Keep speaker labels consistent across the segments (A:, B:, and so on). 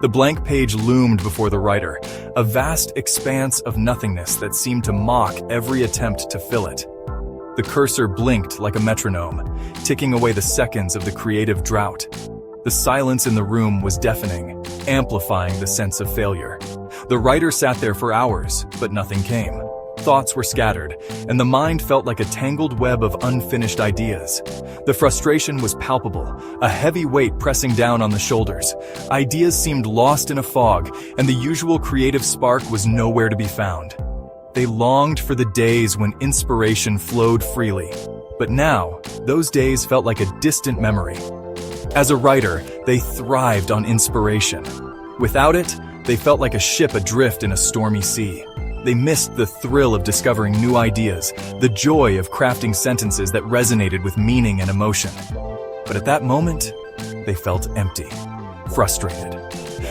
A: The blank page loomed before the writer, a vast expanse of nothingness that seemed to mock every attempt to fill it. The cursor blinked like a metronome, ticking away the seconds of the creative drought. The silence in the room was deafening, amplifying the sense of failure. The writer sat there for hours, but nothing came. Thoughts were scattered, and the mind felt like a tangled web of unfinished ideas. The frustration was palpable, a heavy weight pressing down on the shoulders. Ideas seemed lost in a fog, and the usual creative spark was nowhere to be found. They longed for the days when inspiration flowed freely. But now, those days felt like a distant memory. As a writer, they thrived on inspiration. Without it, they felt like a ship adrift in a stormy sea. They missed the thrill of discovering new ideas, the joy of crafting sentences that resonated with meaning and emotion. But at that moment, they felt empty, frustrated.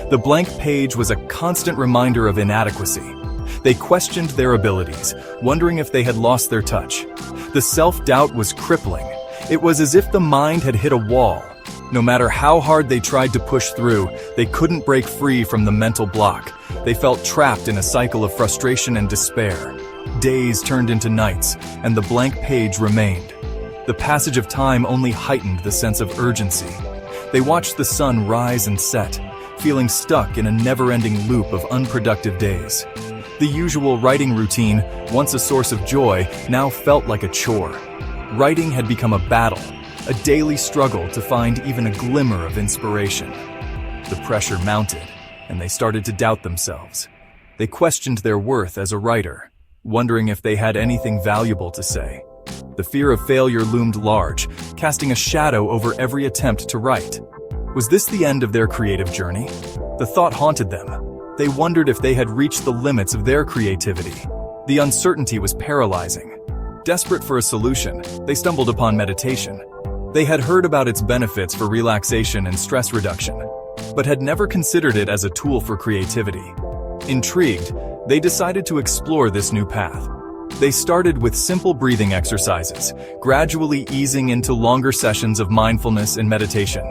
A: The blank page was a constant reminder of inadequacy. They questioned their abilities, wondering if they had lost their touch. The self-doubt was crippling. It was as if the mind had hit a wall. No matter how hard they tried to push through, they couldn't break free from the mental block. They felt trapped in a cycle of frustration and despair. Days turned into nights, and the blank page remained. The passage of time only heightened the sense of urgency. They watched the sun rise and set, feeling stuck in a never-ending loop of unproductive days. The usual writing routine, once a source of joy, now felt like a chore. Writing had become a battle, a daily struggle to find even a glimmer of inspiration. The pressure mounted, and they started to doubt themselves. They questioned their worth as a writer, wondering if they had anything valuable to say. The fear of failure loomed large, casting a shadow over every attempt to write. Was this the end of their creative journey? The thought haunted them. They wondered if they had reached the limits of their creativity. The uncertainty was paralyzing. Desperate for a solution, they stumbled upon meditation. They had heard about its benefits for relaxation and stress reduction, but had never considered it as a tool for creativity. Intrigued, they decided to explore this new path. They started with simple breathing exercises, gradually easing into longer sessions of mindfulness and meditation.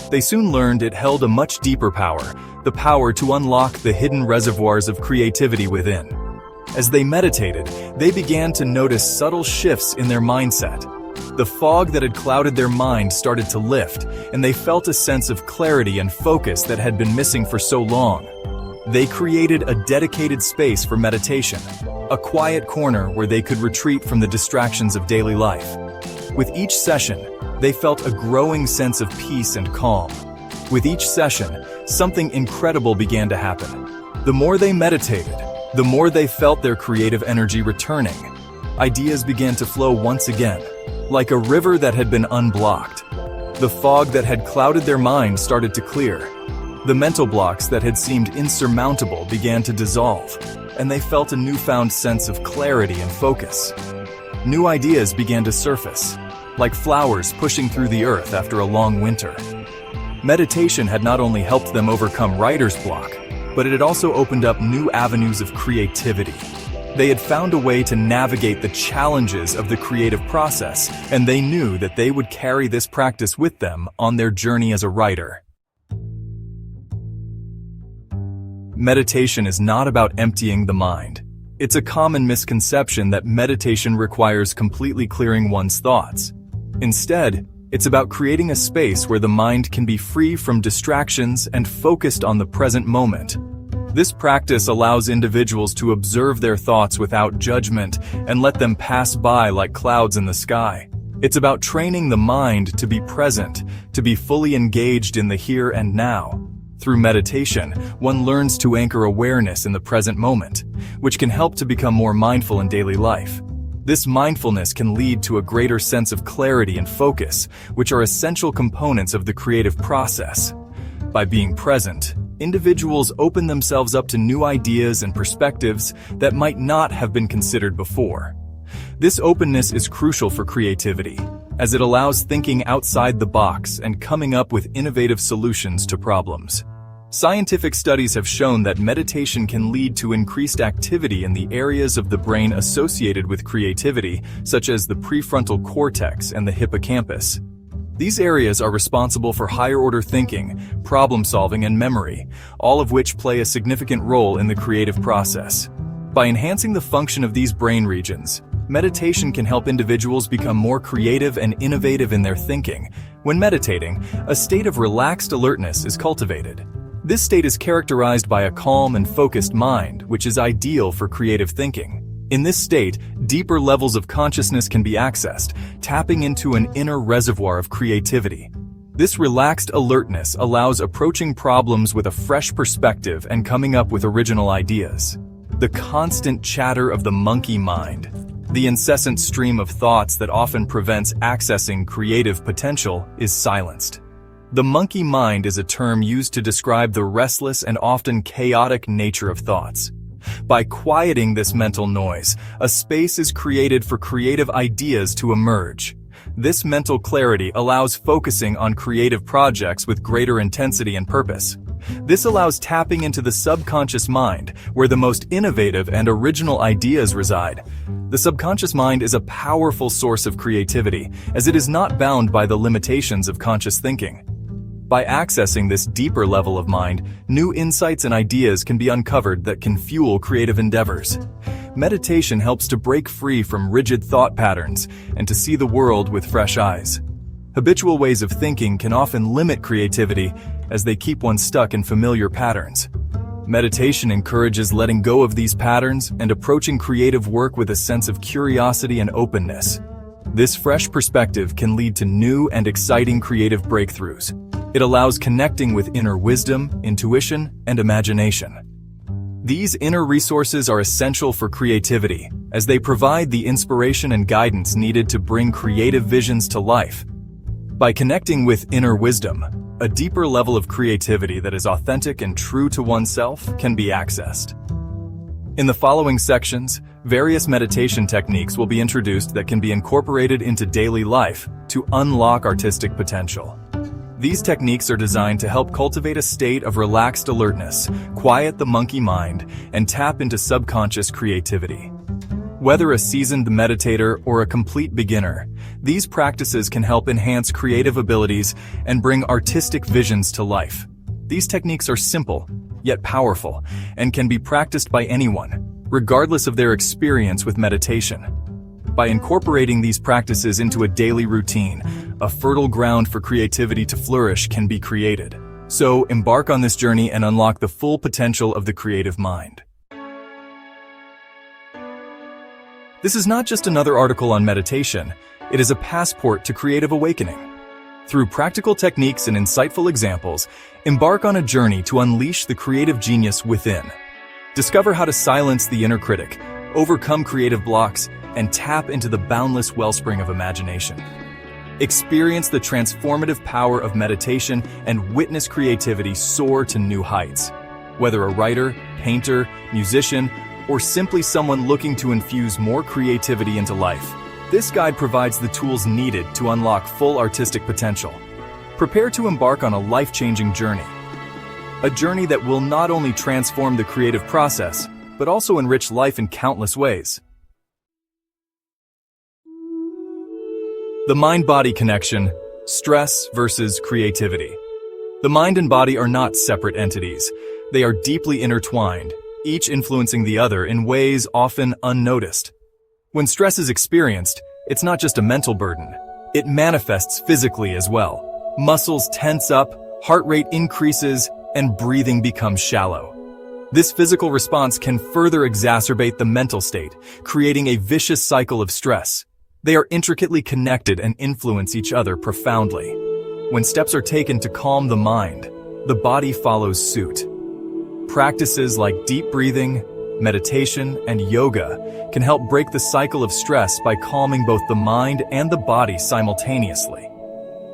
A: They soon learned it held a much deeper power, the power to unlock the hidden reservoirs of creativity within. As they meditated, they began to notice subtle shifts in their mindset. The fog that had clouded their mind started to lift, and they felt a sense of clarity and focus that had been missing for so long. They created a dedicated space for meditation, a quiet corner where they could retreat from the distractions of daily life. With each session, they felt a growing sense of peace and calm. With each session, something incredible began to happen. The more they meditated, the more they felt their creative energy returning. Ideas began to flow once again, like a river that had been unblocked. The fog that had clouded their minds started to clear. The mental blocks that had seemed insurmountable began to dissolve, and they felt a newfound sense of clarity and focus. New ideas began to surface, like flowers pushing through the earth after a long winter. Meditation had not only helped them overcome writer's block, but it had also opened up new avenues of creativity. They had found a way to navigate the challenges of the creative process, and they knew that they would carry this practice with them on their journey as a writer. Meditation is not about emptying the mind. It's a common misconception that meditation requires completely clearing one's thoughts. Instead, it's about creating a space where the mind can be free from distractions and focused on the present moment. This practice allows individuals to observe their thoughts without judgment and let them pass by like clouds in the sky. It's about training the mind to be present, to be fully engaged in the here and now. Through meditation, one learns to anchor awareness in the present moment, which can help to become more mindful in daily life. This mindfulness can lead to a greater sense of clarity and focus, which are essential components of the creative process. By being present, individuals open themselves up to new ideas and perspectives that might not have been considered before. This openness is crucial for creativity, as it allows thinking outside the box and coming up with innovative solutions to problems. Scientific studies have shown that meditation can lead to increased activity in the areas of the brain associated with creativity, such as the prefrontal cortex and the hippocampus. These areas are responsible for higher-order thinking, problem-solving, and memory, all of which play a significant role in the creative process. By enhancing the function of these brain regions, meditation can help individuals become more creative and innovative in their thinking. When meditating, a state of relaxed alertness is cultivated. This state is characterized by a calm and focused mind, which is ideal for creative thinking. In this state, deeper levels of consciousness can be accessed, tapping into an inner reservoir of creativity. This relaxed alertness allows approaching problems with a fresh perspective and coming up with original ideas. The constant chatter of the monkey mind, the incessant stream of thoughts that often prevents accessing creative potential, is silenced. The monkey mind is a term used to describe the restless and often chaotic nature of thoughts. By quieting this mental noise, a space is created for creative ideas to emerge. This mental clarity allows focusing on creative projects with greater intensity and purpose. This allows tapping into the subconscious mind, where the most innovative and original ideas reside. The subconscious mind is a powerful source of creativity, as it is not bound by the limitations of conscious thinking. By accessing this deeper level of mind, new insights and ideas can be uncovered that can fuel creative endeavors. Meditation helps to break free from rigid thought patterns and to see the world with fresh eyes. Habitual ways of thinking can often limit creativity as they keep one stuck in familiar patterns. Meditation encourages letting go of these patterns and approaching creative work with a sense of curiosity and openness. This fresh perspective can lead to new and exciting creative breakthroughs. It allows connecting with inner wisdom, intuition, and imagination. These inner resources are essential for creativity, as they provide the inspiration and guidance needed to bring creative visions to life. By connecting with inner wisdom, a deeper level of creativity that is authentic and true to oneself can be accessed. In the following sections, various meditation techniques will be introduced that can be incorporated into daily life to unlock artistic potential. These techniques are designed to help cultivate a state of relaxed alertness, quiet the monkey mind, and tap into subconscious creativity. Whether a seasoned meditator or a complete beginner, these practices can help enhance creative abilities and bring artistic visions to life. These techniques are simple, yet powerful, and can be practiced by anyone, regardless of their experience with meditation. By incorporating these practices into a daily routine, a fertile ground for creativity to flourish can be created. So, embark on this journey and unlock the full potential of the creative mind. This is not just another article on meditation, it is a passport to creative awakening. Through practical techniques and insightful examples, embark on a journey to unleash the creative genius within. Discover how to silence the inner critic, overcome creative blocks, and tap into the boundless wellspring of imagination. Experience the transformative power of meditation and witness creativity soar to new heights. Whether a writer, painter, musician, or simply someone looking to infuse more creativity into life, this guide provides the tools needed to unlock full artistic potential. Prepare to embark on a life-changing journey. A journey that will not only transform the creative process, but also enrich life in countless ways. The mind-body connection, stress versus creativity. The mind and body are not separate entities. They are deeply intertwined, each influencing the other in ways often unnoticed. When stress is experienced, it's not just a mental burden. It manifests physically as well. Muscles tense up, heart rate increases, and breathing becomes shallow. This physical response can further exacerbate the mental state, creating a vicious cycle of stress. They are intricately connected and influence each other profoundly. When steps are taken to calm the mind, the body follows suit. Practices like deep breathing, meditation, and yoga can help break the cycle of stress by calming both the mind and the body simultaneously.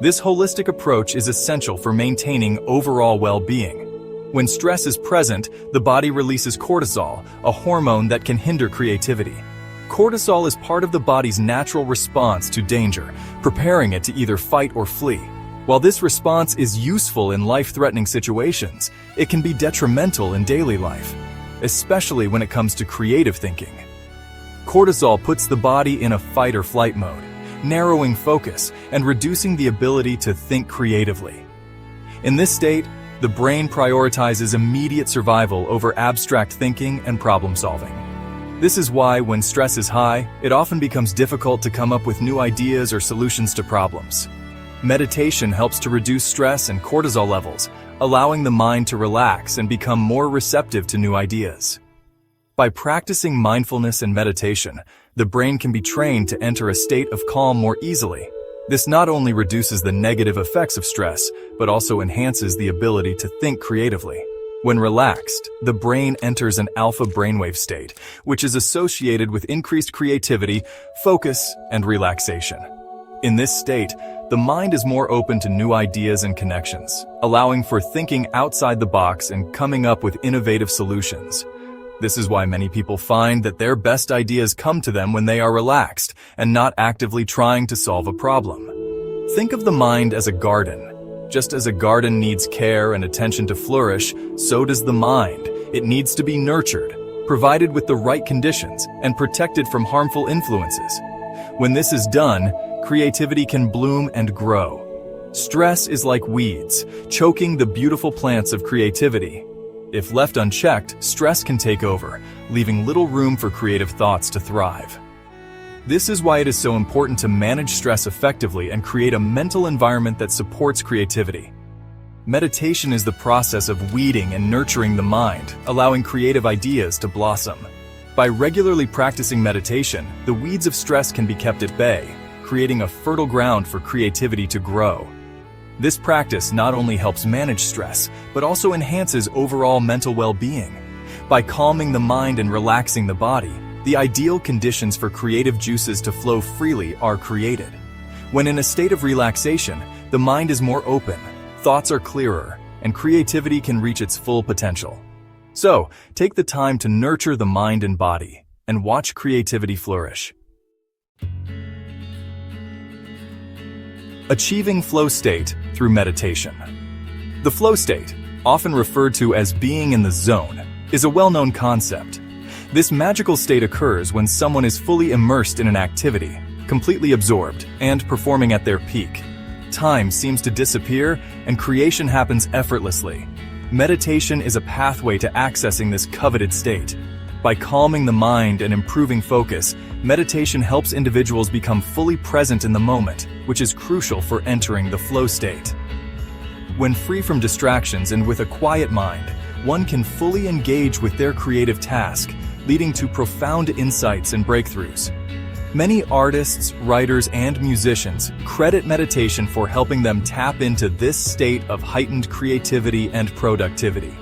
A: This holistic approach is essential for maintaining overall well-being. When stress is present, the body releases cortisol, a hormone that can hinder creativity. Cortisol is part of the body's natural response to danger, preparing it to either fight or flee. While this response is useful in life-threatening situations, it can be detrimental in daily life, especially when it comes to creative thinking. Cortisol puts the body in a fight-or-flight mode, narrowing focus and reducing the ability to think creatively. In this state, the brain prioritizes immediate survival over abstract thinking and problem-solving. This is why, when stress is high, it often becomes difficult to come up with new ideas or solutions to problems. Meditation helps to reduce stress and cortisol levels, allowing the mind to relax and become more receptive to new ideas. By practicing mindfulness and meditation, the brain can be trained to enter a state of calm more easily. This not only reduces the negative effects of stress, but also enhances the ability to think creatively. When relaxed, the brain enters an alpha brainwave state, which is associated with increased creativity, focus, and relaxation. In this state, the mind is more open to new ideas and connections, allowing for thinking outside the box and coming up with innovative solutions. This is why many people find that their best ideas come to them when they are relaxed and not actively trying to solve a problem. Think of the mind as a garden. Just as a garden needs care and attention to flourish, so does the mind. It needs to be nurtured, provided with the right conditions, and protected from harmful influences. When this is done, creativity can bloom and grow. Stress is like weeds, choking the beautiful plants of creativity. If left unchecked, stress can take over, leaving little room for creative thoughts to thrive. This is why it is so important to manage stress effectively and create a mental environment that supports creativity. Meditation is the process of weeding and nurturing the mind, allowing creative ideas to blossom. By regularly practicing meditation, the weeds of stress can be kept at bay, creating a fertile ground for creativity to grow. This practice not only helps manage stress, but also enhances overall mental well-being. By calming the mind and relaxing the body, the ideal conditions for creative juices to flow freely are created. When in a state of relaxation, the mind is more open, thoughts are clearer, and creativity can reach its full potential. So, take the time to nurture the mind and body, and watch creativity flourish. Achieving flow state through meditation. The flow state, often referred to as being in the zone, is a well-known concept. This magical state occurs when someone is fully immersed in an activity, completely absorbed, and performing at their peak. Time seems to disappear, and creation happens effortlessly. Meditation is a pathway to accessing this coveted state. By calming the mind and improving focus, meditation helps individuals become fully present in the moment, which is crucial for entering the flow state. When free from distractions and with a quiet mind, one can fully engage with their creative task, leading to profound insights and breakthroughs. Many artists, writers, and musicians credit meditation for helping them tap into this state of heightened creativity and productivity.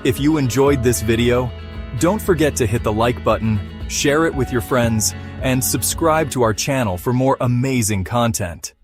A: If you enjoyed this video, don't forget to hit the like button, share it with your friends, and subscribe to our channel for more amazing content.